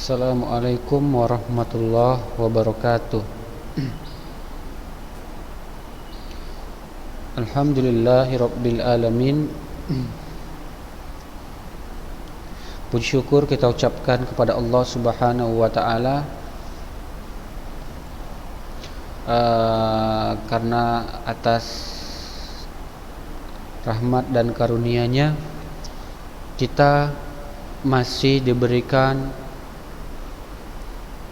Assalamualaikum warahmatullahi wabarakatuh. Alhamdulillahirabbil alamin. Puji syukur kita ucapkan kepada Allah Subhanahu wa taala karena atas rahmat dan karunia-Nya kita masih diberikan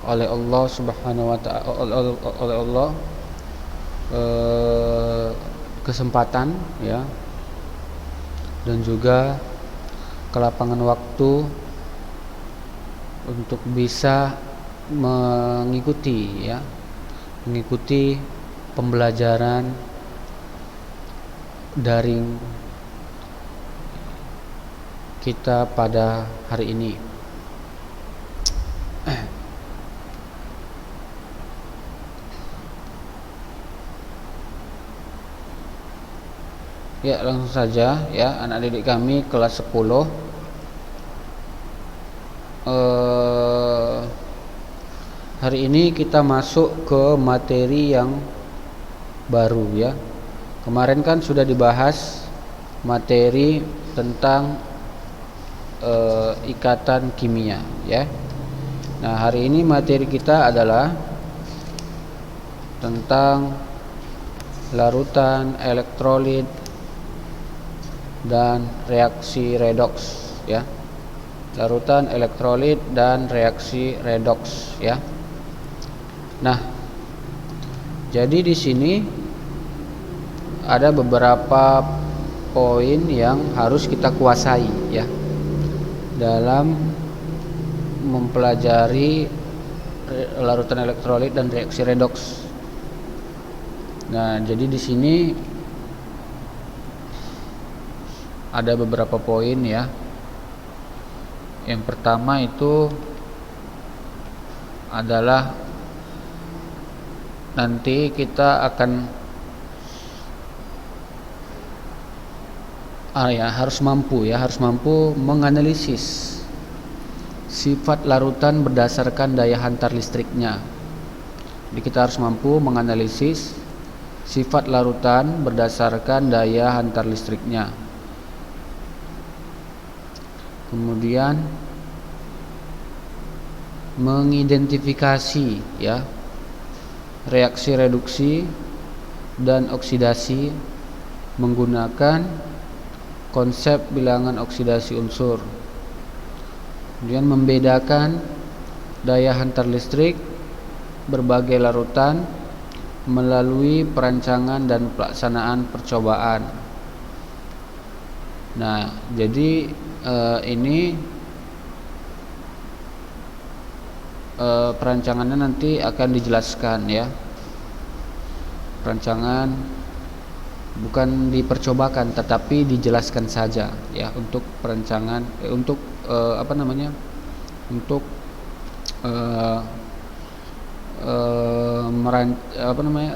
oleh Allah Subhanahu wa taala oleh Allah kesempatan ya, dan juga kelapangan waktu untuk bisa mengikuti pembelajaran daring kita pada hari ini. Ya, langsung saja ya, anak didik kami kelas 10. Hari ini kita masuk ke materi yang baru ya. Kemarin kan sudah dibahas materi tentang ikatan kimia ya. Nah, hari ini materi kita adalah tentang larutan elektrolit dan reaksi redoks ya. Larutan elektrolit dan reaksi redoks ya. Nah, jadi di sini ada beberapa poin yang harus kita kuasai ya dalam mempelajari larutan elektrolit dan reaksi redoks. Nah, jadi di sini ada beberapa poin ya. Yang pertama itu adalah nanti kita akan harus mampu menganalisis sifat larutan berdasarkan daya hantar listriknya. Jadi kita harus mampu menganalisis sifat larutan berdasarkan daya hantar listriknya. Kemudian mengidentifikasi ya reaksi reduksi dan oksidasi menggunakan konsep bilangan oksidasi unsur. Kemudian membedakan daya hantar listrik berbagai larutan melalui perancangan dan pelaksanaan percobaan. Nah, jadi ini perancangannya nanti akan dijelaskan ya. Perancangan bukan dipercobakan tetapi dijelaskan saja ya untuk perancangan untuk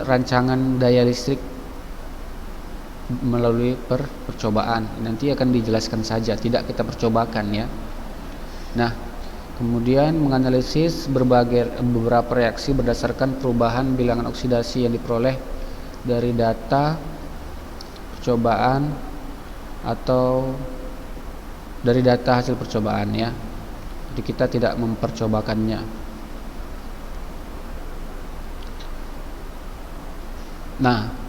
rancangan daya listrik melalui percobaan. Nanti akan dijelaskan saja, tidak kita percobakan ya. Nah, kemudian menganalisis beberapa reaksi berdasarkan perubahan bilangan oksidasi yang diperoleh dari data percobaan atau dari data hasil percobaan ya. Jadi kita tidak mempercobakannya. Nah,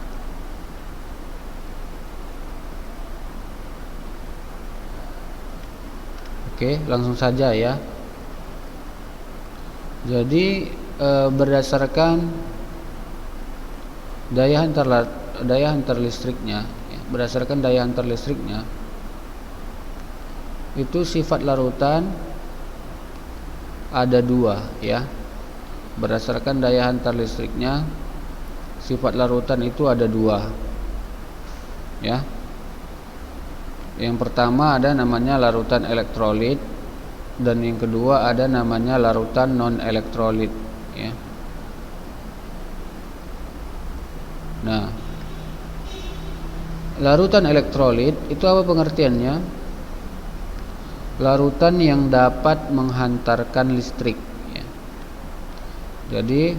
oke, langsung saja ya. Jadi berdasarkan daya hantar listriknya ya, berdasarkan daya hantar listriknya itu sifat larutan ada dua ya. Berdasarkan daya hantar listriknya sifat larutan itu ada dua ya. Yang pertama ada namanya larutan elektrolit dan yang kedua ada namanya larutan non elektrolit ya. Nah, larutan elektrolit itu apa pengertiannya? larutan yang dapat menghantarkan listrik ya. Jadi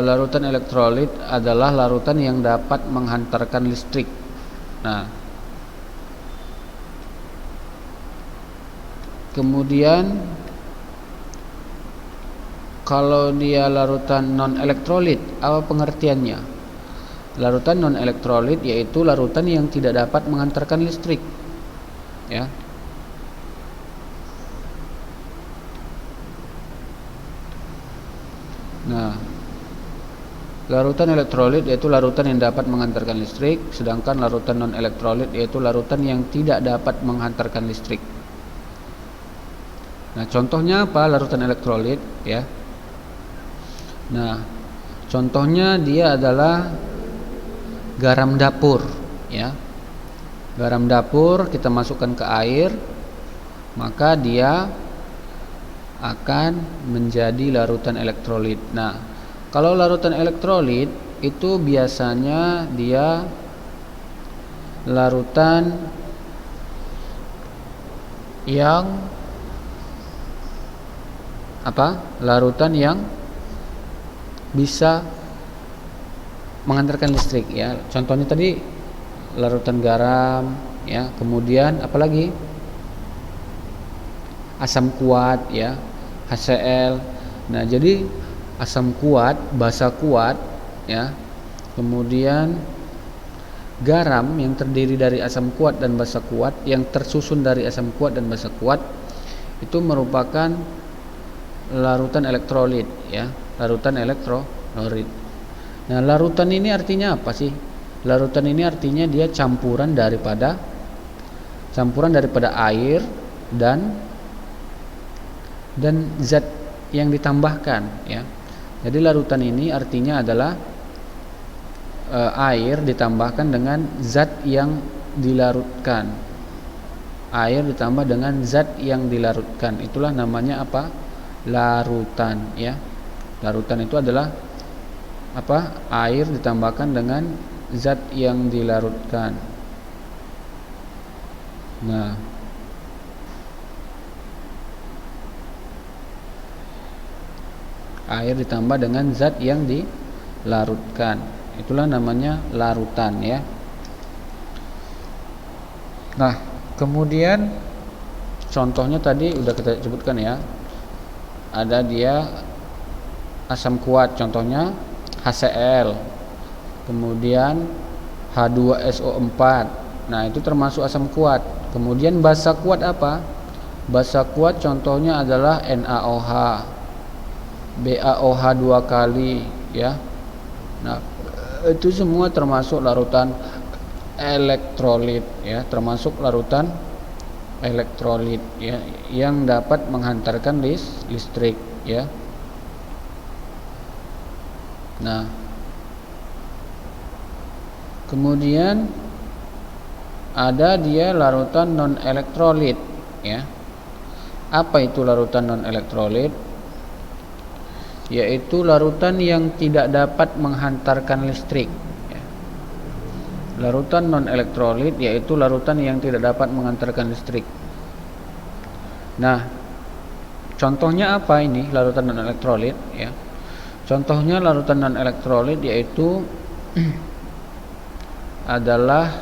larutan elektrolit adalah larutan yang dapat menghantarkan listrik. Nah, kemudian kalau dia larutan non elektrolit, apa pengertiannya? Larutan non elektrolit yaitu larutan yang tidak dapat menghantarkan listrik ya. Nah, larutan elektrolit yaitu larutan yang dapat menghantarkan listrik, sedangkan larutan non elektrolit yaitu larutan yang tidak dapat menghantarkan listrik. Nah, contohnya apa larutan elektrolit ya? Nah, contohnya dia adalah garam dapur ya. Garam dapur kita masukkan ke air, maka dia akan menjadi larutan elektrolit. Nah, kalau larutan elektrolit itu biasanya dia larutan yang apa? Larutan yang bisa mengantarkan listrik ya. Contohnya tadi larutan garam ya, kemudian apalagi asam kuat ya, HCl. Nah, jadi asam kuat, basa kuat ya, kemudian garam yang terdiri dari asam kuat dan basa kuat, yang tersusun dari asam kuat dan basa kuat, itu merupakan larutan elektrolit ya, larutan elektrolit. Nah, larutan ini artinya apa sih? Larutan ini artinya dia campuran daripada air dan zat yang ditambahkan ya. Jadi larutan ini artinya adalah air ditambahkan dengan zat yang dilarutkan. Air ditambah dengan zat yang dilarutkan. Itulah namanya apa? Larutan ya. Larutan itu adalah apa? Air ditambahkan dengan zat yang dilarutkan. Nah, air ditambah dengan zat yang dilarutkan, itulah namanya larutan ya. Nah, kemudian contohnya tadi udah kita sebutkan ya, ada dia asam kuat, contohnya HCl, kemudian H2SO4. Nah, itu termasuk asam kuat. Kemudian basa kuat apa? Basa kuat contohnya adalah NaOH, BaOH 2 kali ya. Nah, itu semua termasuk larutan elektrolit ya, termasuk larutan elektrolit ya, yang dapat menghantarkan listrik ya. Nah, kemudian ada dia larutan non elektrolit ya. Apa itu larutan non elektrolit? Yaitu larutan yang tidak dapat menghantarkan listrik ya. Larutan non elektrolit yaitu larutan yang tidak dapat menghantarkan listrik. Nah, contohnya apa ini larutan non elektrolit ya? Contohnya larutan non elektrolit yaitu adalah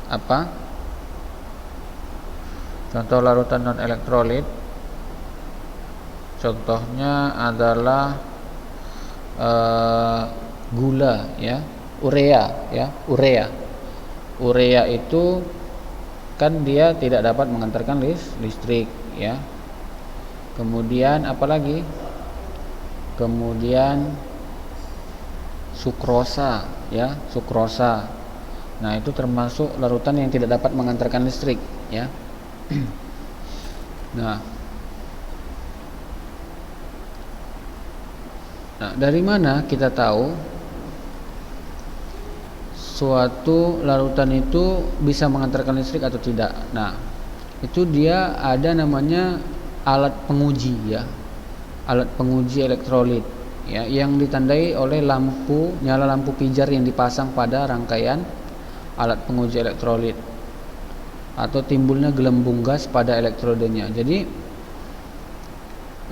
apa? Contoh larutan non elektrolit contohnya adalah gula ya, urea ya, urea itu kan dia tidak dapat mengantarkan listrik ya. Kemudian apalagi? Kemudian sukrosa ya, sukrosa. Nah, itu termasuk larutan yang tidak dapat mengantarkan listrik ya. Nah, dari mana kita tahu suatu larutan itu bisa mengantarkan listrik atau tidak? Nah, itu dia ada namanya alat penguji ya, alat penguji elektrolit ya, yang ditandai oleh nyala lampu pijar yang dipasang pada rangkaian alat penguji elektrolit, atau timbulnya gelembung gas pada elektrodenya. Jadi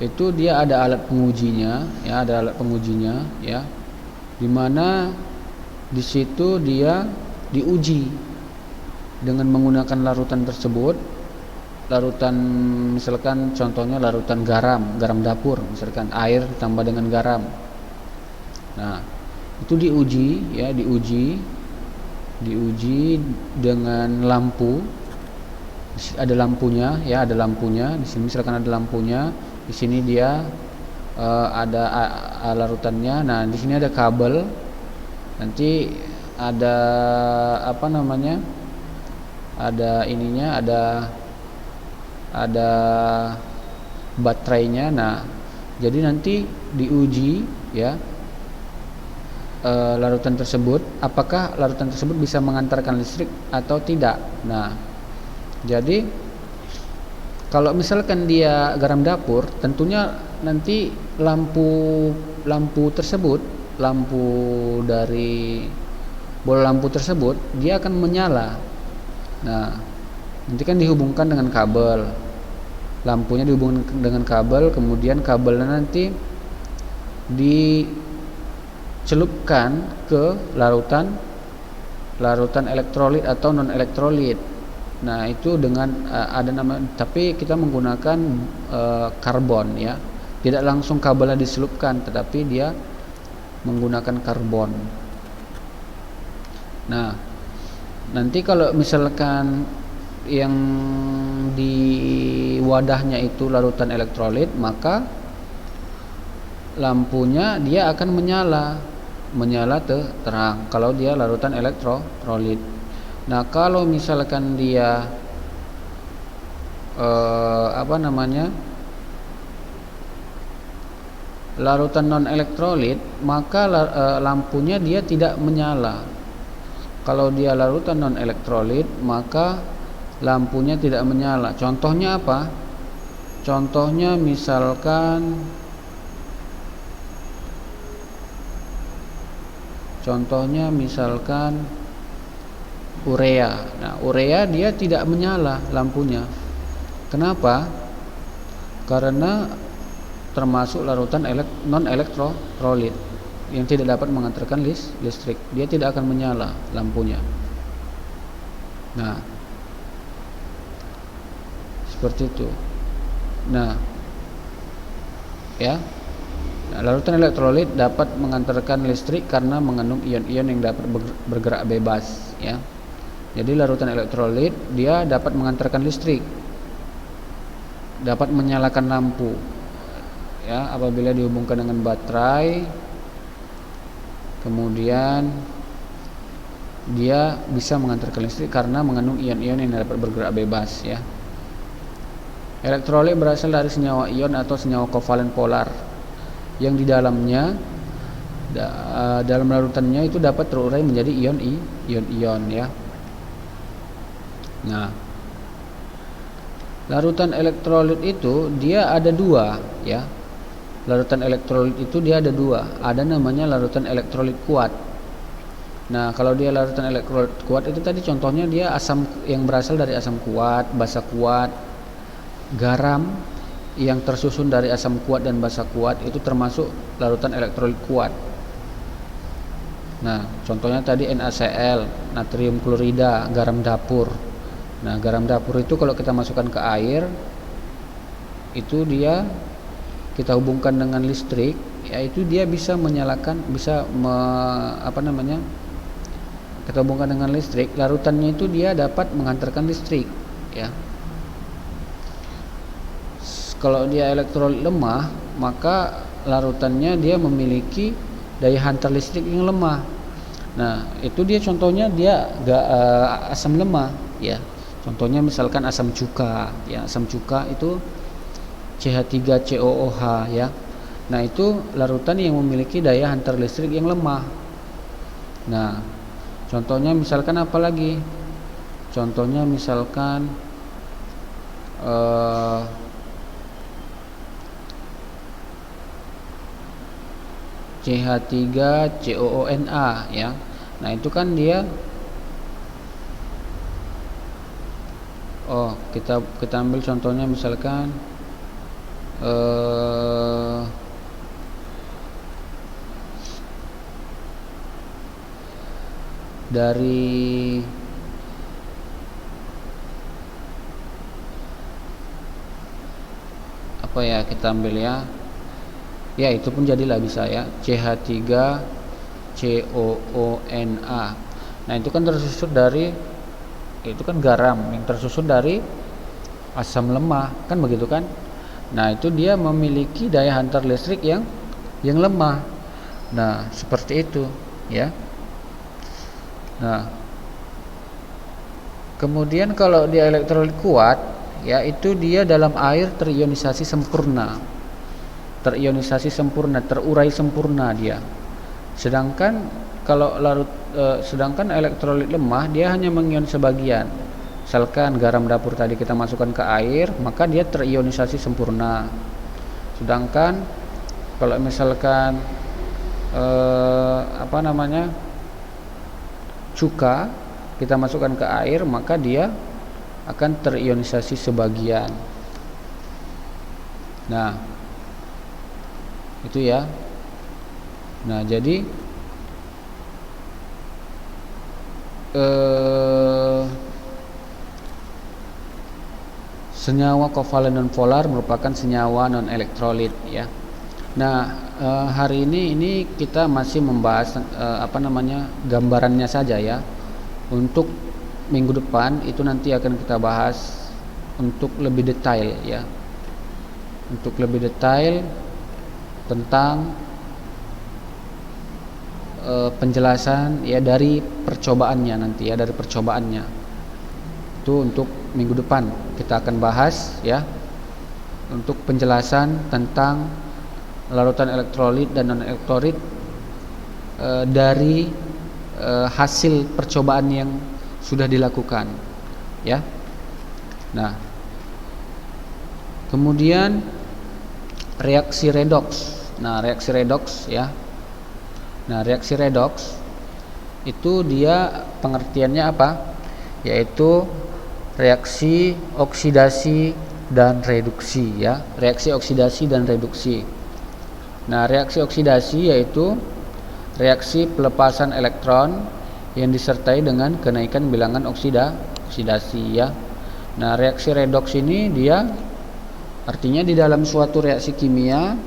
itu dia ada alat pengujinya, ya, ada alat pengujinya, ya, dimana di situ dia diuji dengan menggunakan larutan tersebut. Larutan, misalkan contohnya larutan garam dapur, misalkan air ditambah dengan garam. Nah, itu diuji, ya, diuji dengan lampu. Ada lampunya, ya, ada lampunya. Di sini misalkan ada lampunya, di sini dia ada larutannya. Nah, di sini ada kabel. Nanti ada apa namanya? Ada ininya, ada baterainya. Nah, jadi nanti diuji, ya, larutan tersebut, apakah larutan tersebut bisa mengantarkan listrik atau tidak. Nah, jadi kalau misalkan dia garam dapur, tentunya nanti lampu tersebut, lampu dari bola lampu tersebut, dia akan menyala. Nah, nanti kan dihubungkan dengan kabel, lampunya dihubungkan dengan kabel, kemudian kabelnya nanti dicelupkan ke larutan elektrolit atau non elektrolit. Nah, itu dengan ada nama, tapi kita menggunakan karbon, ya, tidak langsung kabelnya diselupkan, tetapi dia menggunakan karbon. Nah, nanti kalau misalkan yang di wadahnya itu larutan elektrolit, maka lampunya dia akan menyala terang kalau dia larutan elektrolit. Nah, kalau misalkan dia larutan non elektrolit, maka lampunya dia tidak menyala. Kalau dia larutan non elektrolit, maka lampunya tidak menyala. Contohnya apa? Contohnya misalkan urea. Nah, urea dia tidak menyala lampunya. Kenapa? Karena termasuk larutan non elektrolit yang tidak dapat mengantarkan listrik. Dia tidak akan menyala lampunya. Nah, seperti itu. Nah, ya. Nah, larutan elektrolit dapat mengantarkan listrik karena mengandung ion-ion yang dapat bergerak bebas, ya. Jadi larutan elektrolit dia dapat mengantarkan listrik, dapat menyalakan lampu, ya, apabila dihubungkan dengan baterai. Kemudian dia bisa mengantarkan listrik karena mengandung ion-ion yang dapat bergerak bebas, ya. Elektrolit berasal dari senyawa ion atau senyawa kovalen polar yang di dalamnya dalam larutannya itu dapat terurai menjadi ion-ion, ya. Nah, larutan elektrolit itu dia ada dua, ya. Larutan elektrolit itu dia ada dua. Ada namanya larutan elektrolit kuat. Nah, kalau dia larutan elektrolit kuat itu tadi contohnya dia asam yang berasal dari asam kuat, basa kuat, garam yang tersusun dari asam kuat dan basa kuat, itu termasuk larutan elektrolit kuat. Nah, contohnya tadi NaCl, natrium klorida, garam dapur. Nah, garam dapur itu kalau kita masukkan ke air, itu dia kita hubungkan dengan listrik, yaitu dia bisa menyalakan, kita hubungkan dengan listrik, larutannya itu dia dapat mengantarkan listrik, ya. Kalau dia elektrolit lemah, maka larutannya dia memiliki daya hantar listrik yang lemah. Nah, itu dia contohnya dia asam lemah, ya. Contohnya misalkan asam cuka, ya. Asam cuka itu CH3COOH, ya. Nah, itu larutan yang memiliki daya hantar listrik yang lemah. Nah, contohnya misalkan apa lagi? Contohnya misalkan CH3COONA, ya. Nah, itu kan dia kita ambil contohnya misalkan dari apa ya, kita ambil ya itu pun jadilah bisa ya, CH3COONA. Nah itu kan tersusun dari, itu kan garam yang tersusun dari asam lemah, kan begitu kan. Nah itu dia memiliki daya hantar listrik yang lemah. Nah seperti itu ya. Nah kemudian kalau dia elektrolit kuat, yaitu dia dalam air terionisasi sempurna, terurai sempurna dia. Sedangkan kalau sedangkan elektrolit lemah dia hanya mengion sebagian. Misalkan garam dapur tadi kita masukkan ke air, maka dia terionisasi sempurna. Sedangkan kalau misalkan cuka kita masukkan ke air, maka dia akan terionisasi sebagian. Nah itu ya. Nah jadi senyawa kovalen non polar merupakan senyawa non elektrolit ya. Nah hari ini kita masih membahas gambarannya saja ya. Untuk minggu depan itu nanti akan kita bahas untuk lebih detail ya. Untuk lebih detail tentang penjelasan ya dari percobaannya nanti ya, dari percobaannya. Itu untuk minggu depan kita akan bahas ya, untuk penjelasan tentang larutan elektrolit dan non elektrolit dari hasil percobaan yang sudah dilakukan ya. Nah kemudian reaksi redoks. Nah reaksi redoks ya. Nah reaksi redoks itu dia pengertiannya apa? Yaitu reaksi oksidasi dan reduksi ya. Reaksi oksidasi dan reduksi. Nah reaksi oksidasi yaitu reaksi pelepasan elektron yang disertai dengan kenaikan bilangan oksidasi ya. Nah reaksi redoks ini dia artinya di dalam suatu reaksi kimia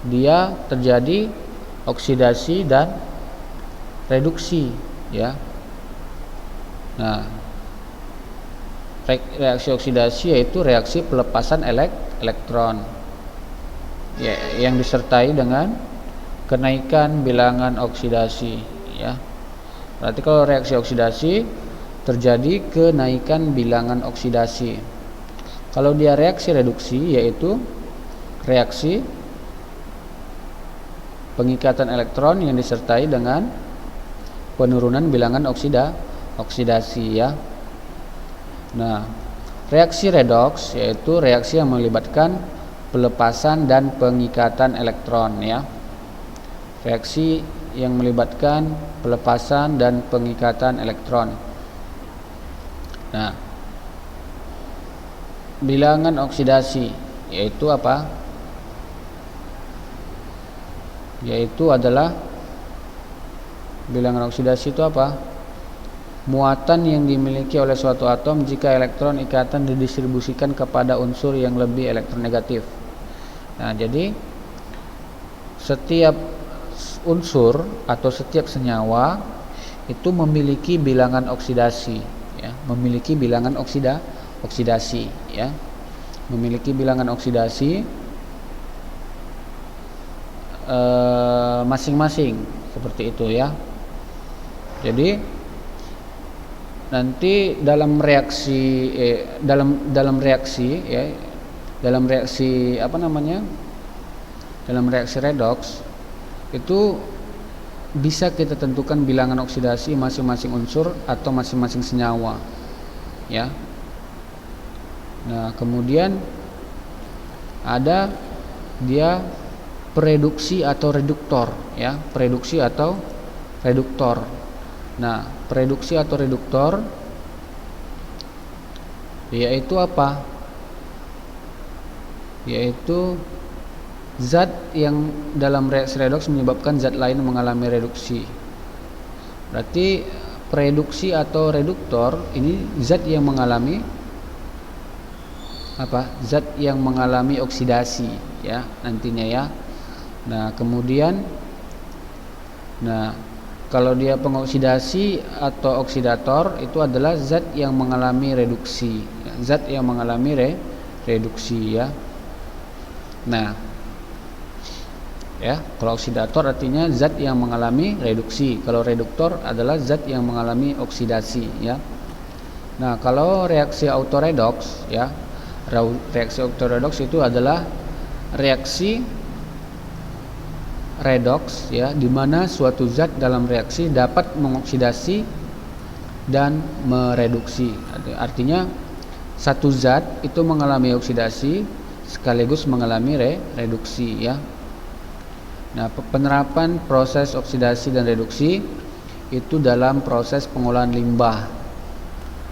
dia terjadi oksidasi dan reduksi ya. Nah reaksi oksidasi yaitu reaksi pelepasan elektron ya, yang disertai dengan kenaikan bilangan oksidasi ya. Berarti kalau reaksi oksidasi terjadi kenaikan bilangan oksidasi. Kalau dia reaksi reduksi yaitu reaksi pengikatan elektron yang disertai dengan penurunan bilangan oksidasi ya. Nah, reaksi redoks yaitu reaksi yang melibatkan pelepasan dan pengikatan elektron ya. Reaksi yang melibatkan pelepasan dan pengikatan elektron. Nah, bilangan oksidasi yaitu apa? Yaitu adalah bilangan oksidasi itu apa? Muatan yang dimiliki oleh suatu atom jika elektron ikatan didistribusikan kepada unsur yang lebih elektronegatif. Nah, jadi setiap unsur atau setiap senyawa itu memiliki bilangan oksidasi ya, memiliki bilangan oksidasi ya. Memiliki bilangan oksidasi masing-masing seperti itu ya. Jadi nanti dalam reaksi dalam reaksi redoks itu bisa kita tentukan bilangan oksidasi masing-masing unsur atau masing-masing senyawa ya. Nah kemudian ada dia pereduksi atau reduktor ya, pereduksi atau reduktor. Nah, pereduksi atau reduktor yaitu apa? Yaitu zat yang dalam reaksi redoks menyebabkan zat lain mengalami reduksi. Berarti reduksi atau reduktor ini zat yang mengalami apa? Zat yang mengalami oksidasi ya nantinya ya. Nah, kemudian kalau dia pengoksidasi atau oksidator itu adalah zat yang mengalami reduksi. Zat yang mengalami reduksi ya. Nah, ya, kalau oksidator artinya zat yang mengalami reduksi. Kalau reduktor adalah zat yang mengalami oksidasi ya. Nah, kalau reaksi autoredoks ya. Reaksi autoredoks itu adalah reaksi redoks ya, di mana suatu zat dalam reaksi dapat mengoksidasi dan mereduksi. Artinya satu zat itu mengalami oksidasi sekaligus mengalami reduksi ya. Nah, penerapan proses oksidasi dan reduksi itu dalam proses pengolahan limbah,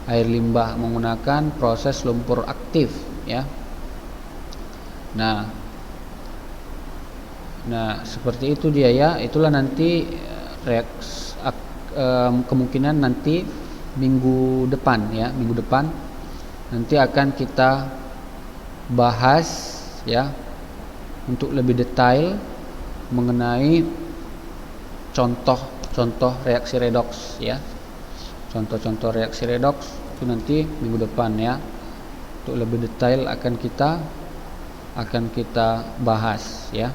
air limbah menggunakan proses lumpur aktif ya. Nah, seperti itu dia ya. Itulah nanti kemungkinan nanti minggu depan ya, minggu depan nanti akan kita bahas ya untuk lebih detail mengenai contoh-contoh reaksi redoks ya. Contoh-contoh reaksi redoks itu nanti minggu depan ya. Untuk lebih detail akan kita bahas ya.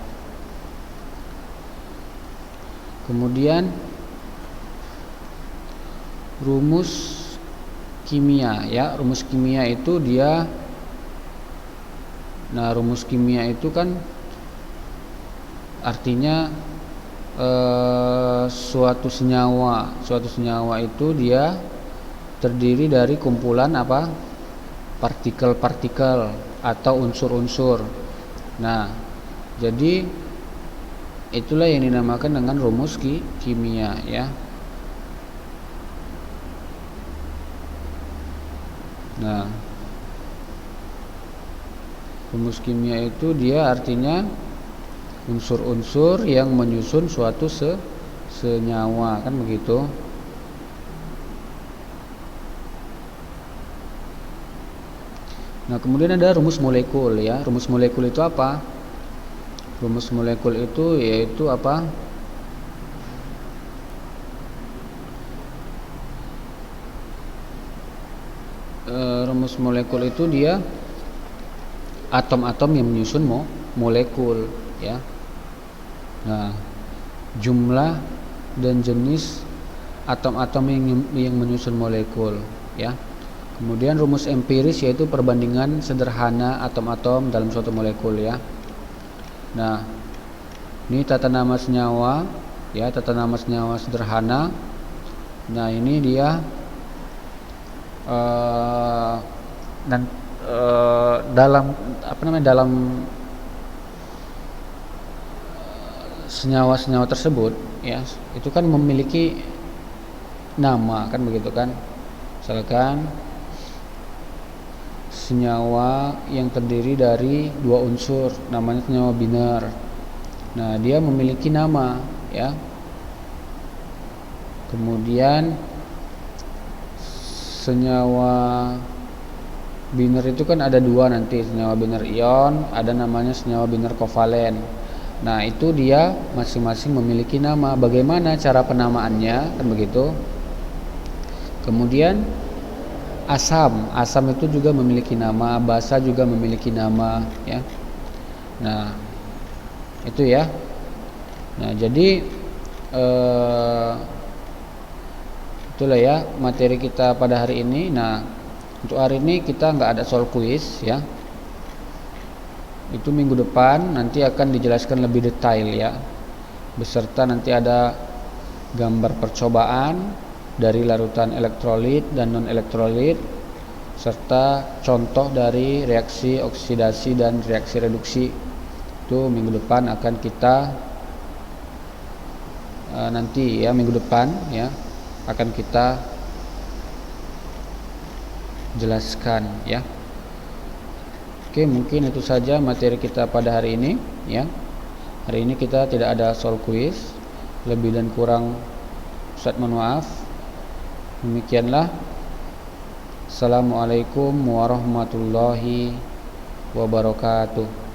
Kemudian rumus kimia ya. Rumus kimia itu dia, nah rumus kimia itu kan artinya suatu senyawa itu dia terdiri dari kumpulan apa? Partikel-partikel atau unsur-unsur. Nah, jadi itulah yang dinamakan dengan rumus kimia ya. Nah, rumus kimia itu dia artinya unsur-unsur yang menyusun suatu senyawa kan begitu. Nah, kemudian ada rumus molekul ya. Rumus molekul itu apa? Rumus molekul itu yaitu apa? Rumus molekul itu dia atom-atom yang menyusun molekul ya. Nah, jumlah dan jenis atom-atom yang menyusun molekul ya. Kemudian rumus empiris yaitu perbandingan sederhana atom-atom dalam suatu molekul ya. Nah, ini tata nama senyawa ya, tata nama senyawa sederhana. Nah, ini dia dalam dalam senyawa-senyawa tersebut ya, itu kan memiliki nama kan begitu kan. Misalkan senyawa yang terdiri dari dua unsur namanya senyawa biner. Nah, dia memiliki nama ya. Kemudian senyawa biner itu kan ada dua nanti, senyawa biner ion, ada namanya senyawa biner kovalen. Nah, itu dia masing-masing memiliki nama. Bagaimana cara penamaannya kan begitu. Kemudian asam itu juga memiliki nama, basa juga memiliki nama ya. Nah, itu ya. Nah, jadi itulah ya materi kita pada hari ini. Nah, untuk hari ini kita nggak ada soal kuis ya. Itu minggu depan nanti akan dijelaskan lebih detail ya. Beserta nanti ada gambar percobaan dari larutan elektrolit dan non elektrolit serta contoh dari reaksi oksidasi dan reaksi reduksi. Itu minggu depan akan kita nanti ya, minggu depan ya akan kita jelaskan ya. Oke, mungkin itu saja materi kita pada hari ini ya. Hari ini kita tidak ada soal kuis. Lebih dan kurang Ustaz mohon maaf. Demikianlah. Assalamualaikum warahmatullahi wabarakatuh.